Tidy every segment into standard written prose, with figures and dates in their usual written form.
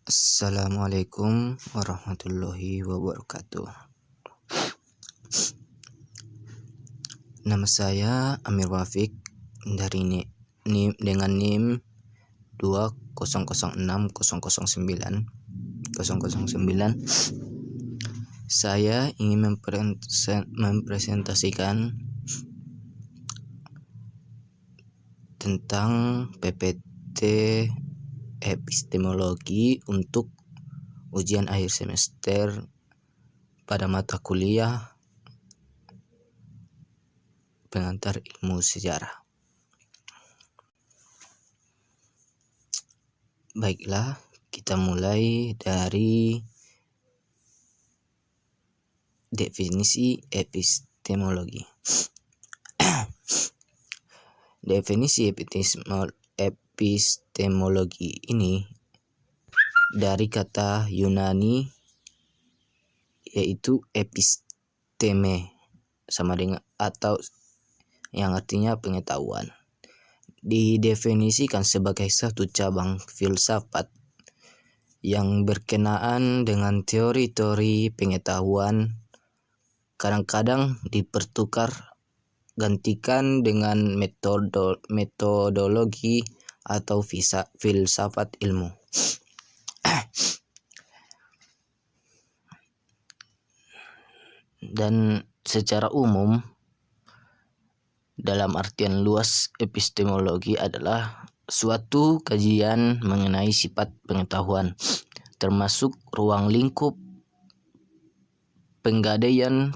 Assalamualaikum warahmatullahi wabarakatuh. Nama saya Amir Wafiq dari dengan NIM 2006009. Saya ingin mempresentasikan tentang PPT epistemologi untuk ujian akhir semester pada mata kuliah pengantar ilmu sejarah. Baiklah, kita mulai dari definisi epistemologi. Definisi epistemologi ini dari kata Yunani yaitu episteme, sama dengan atau yang artinya pengetahuan. Didefinisikan sebagai satu cabang filsafat yang berkenaan dengan teori-teori pengetahuan, kadang-kadang dipertukar gantikan dengan metodologi atau filsafat ilmu. Dan secara umum, dalam artian luas, epistemologi adalah suatu kajian mengenai sifat pengetahuan, termasuk ruang lingkup penggadaiannya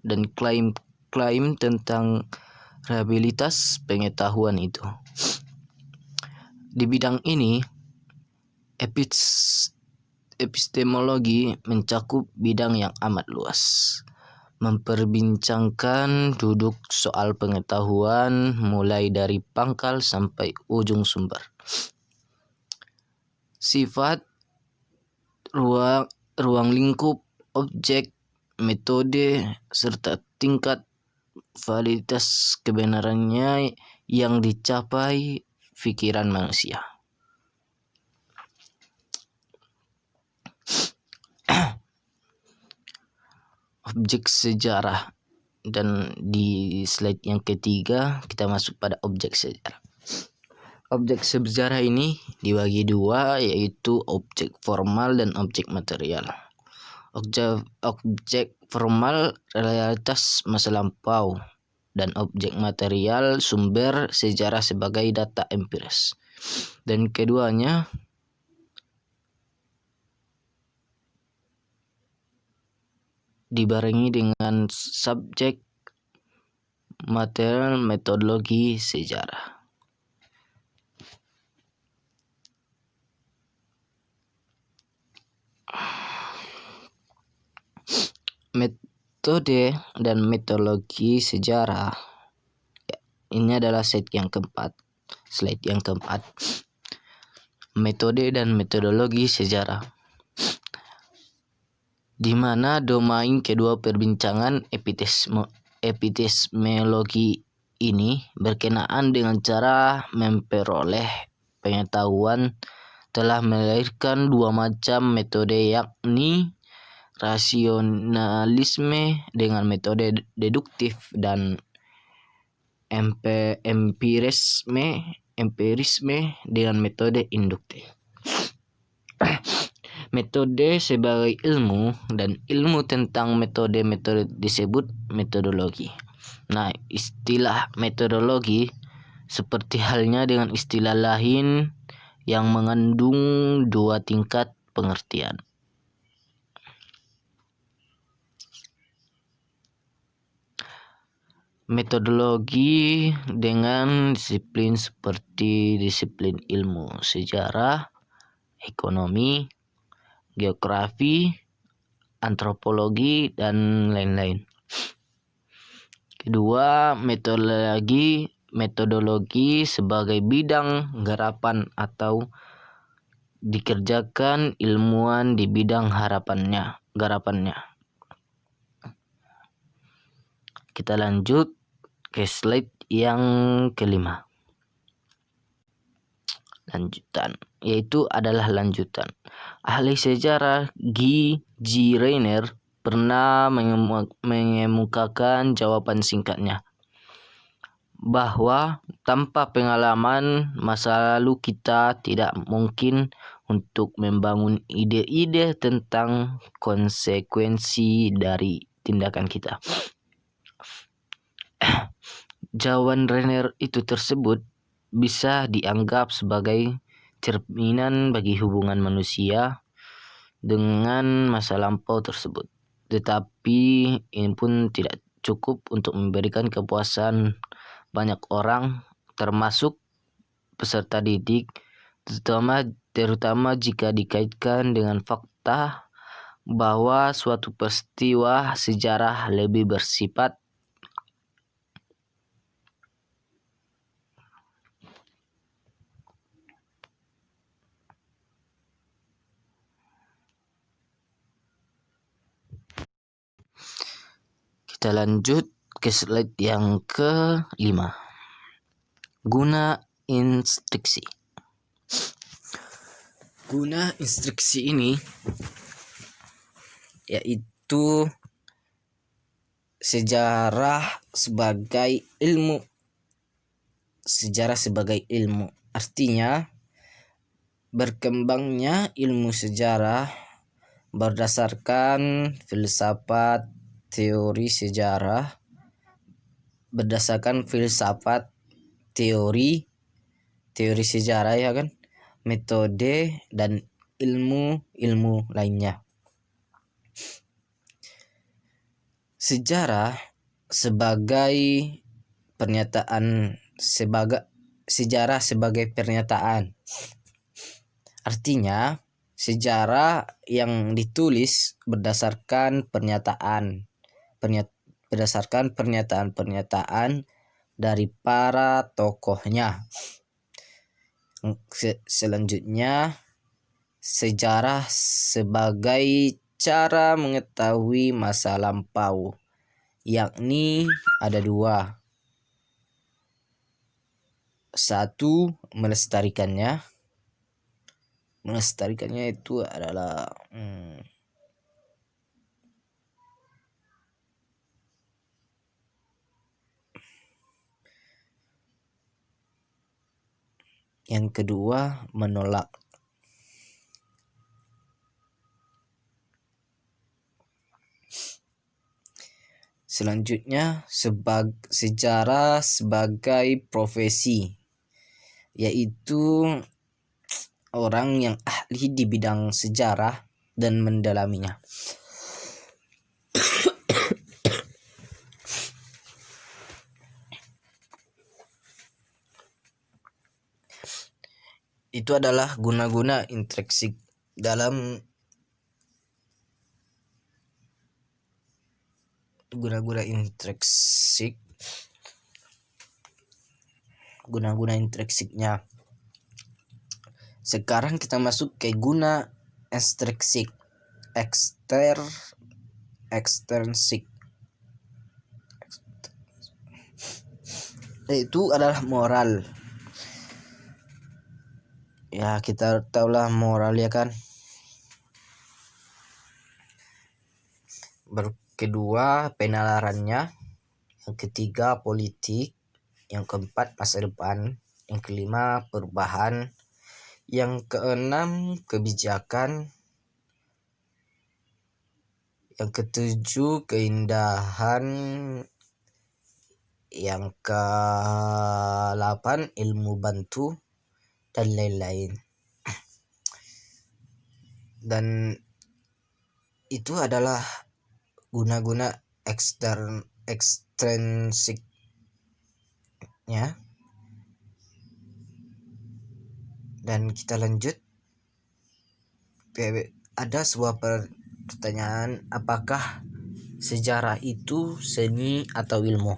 dan klaim tentang realitas pengetahuan itu. Di bidang ini, epistemologi mencakup bidang yang amat luas, memperbincangkan duduk soal pengetahuan mulai dari pangkal sampai ujung sumber. Sifat, ruang lingkup, objek, metode, serta tingkat validitas kebenarannya yang dicapai pikiran manusia. Objek sejarah, dan di slide yang ketiga kita masuk pada objek sejarah. Objek sejarah ini dibagi dua, yaitu objek formal dan objek material. Objek formal realitas masa lampau, dan objek material sumber sejarah sebagai data empiris. Dan keduanya dibarengi dengan subjek material metodologi sejarah. Metode dan metodologi sejarah. Ini adalah slide yang keempat. Metode dan metodologi sejarah, di mana domain kedua perbincangan epistemologi ini berkenaan dengan cara memperoleh pengetahuan, telah melahirkan dua macam metode, yakni rasionalisme dengan metode deduktif dan empirisme dengan metode induktif. Metode sebagai ilmu dan ilmu tentang metode-metode disebut metodologi. Nah, istilah metodologi seperti halnya dengan istilah lain yang mengandung dua tingkat pengertian. Metodologi dengan disiplin seperti disiplin ilmu sejarah, ekonomi, geografi, antropologi, dan lain-lain. Kedua, metodologi sebagai bidang garapan atau dikerjakan ilmuwan di bidang garapannya. Kita lanjut ke slide yang kelima. Lanjutan, yaitu adalah lanjutan. Ahli sejarah G. Rainer pernah mengemukakan jawaban singkatnya, bahwa tanpa pengalaman masa lalu kita tidak mungkin untuk membangun ide-ide tentang konsekuensi dari tindakan kita. Jawaban Rainer itu tersebut bisa dianggap sebagai cerminan bagi hubungan manusia dengan masa lampau tersebut. Tetapi ini pun tidak cukup untuk memberikan kepuasan banyak orang, termasuk peserta didik, terutama jika dikaitkan dengan fakta bahwa suatu peristiwa sejarah lebih bersifat Kita lanjut ke slide yang ke-5. Guna instruksi. Guna instruksi ini yaitu sejarah sebagai ilmu. Artinya berkembangnya ilmu sejarah berdasarkan filsafat teori sejarah, teori sejarah ya kan, metode dan ilmu lainnya. Sejarah sebagai pernyataan. Artinya sejarah yang ditulis berdasarkan pernyataan dari para tokohnya. Selanjutnya, sejarah sebagai cara mengetahui masa lampau, yakni ada 2. 1, melestarikannya itu adalah yang kedua, menolak. Selanjutnya, sejarah sebagai profesi, yaitu orang yang ahli di bidang sejarah dan mendalaminya. Itu adalah guna-guna intrinsik dalam guna-guna intrinsiknya. Sekarang kita masuk ke guna ekstrinsik. Itu adalah moral. Ya, kita tahulah moral ya kan. Kedua, penalarannya. Yang ketiga, politik. Yang keempat, masa depan. Yang kelima, perubahan. Yang keenam, kebijakan. Yang ketujuh, keindahan. Yang ke-8, ilmu bantu, dan lain-lain. Dan itu adalah guna-guna ekstrinsiknya. Dan kita lanjut. Ada sebuah pertanyaan, apakah sejarah itu seni atau ilmu?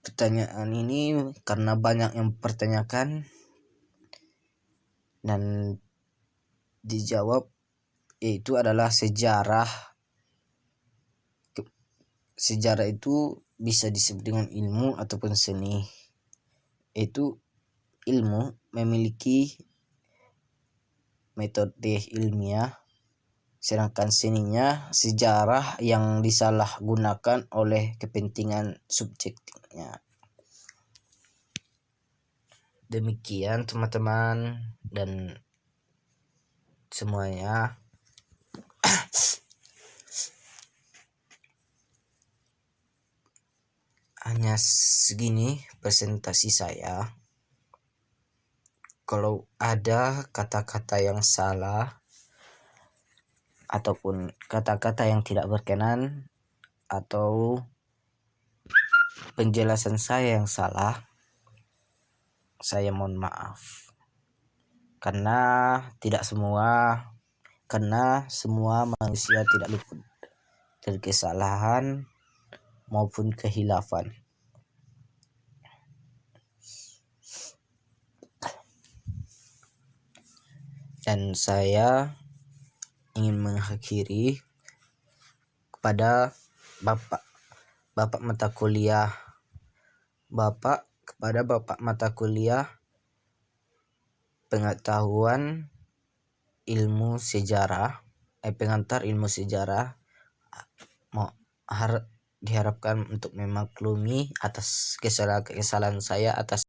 Pertanyaan ini karena banyak yang mempertanyakan dan dijawab yaitu adalah sejarah. Sejarah itu bisa disebut dengan ilmu ataupun seni. Itu ilmu memiliki metode ilmiah, sedangkan seninya sejarah yang disalahgunakan oleh kepentingan subjektifnya. Demikian teman-teman dan semuanya. Hanya segini presentasi saya. Kalau ada kata-kata yang salah ataupun kata-kata yang tidak berkenan atau penjelasan saya yang salah, saya mohon maaf. Karena semua manusia tidak luput dari kesalahan maupun kehilafan. Dan saya ingin mengakhiri kepada Bapak mata kuliah pengetahuan ilmu sejarah, pengantar ilmu sejarah, diharapkan untuk memaklumi atas kesalahan saya atas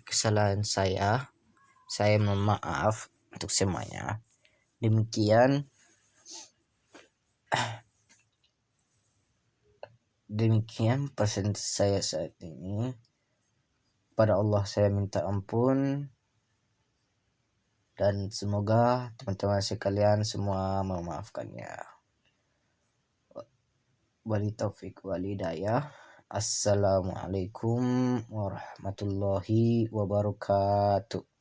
kesalahan saya. Saya mohon maaf untuk semuanya. Demikian presentasi saya saat ini. Pada Allah saya minta ampun, dan semoga teman-teman sekalian semua memaafkannya. Wali taufik wal hidayah. Assalamualaikum warahmatullahi wabarakatuh.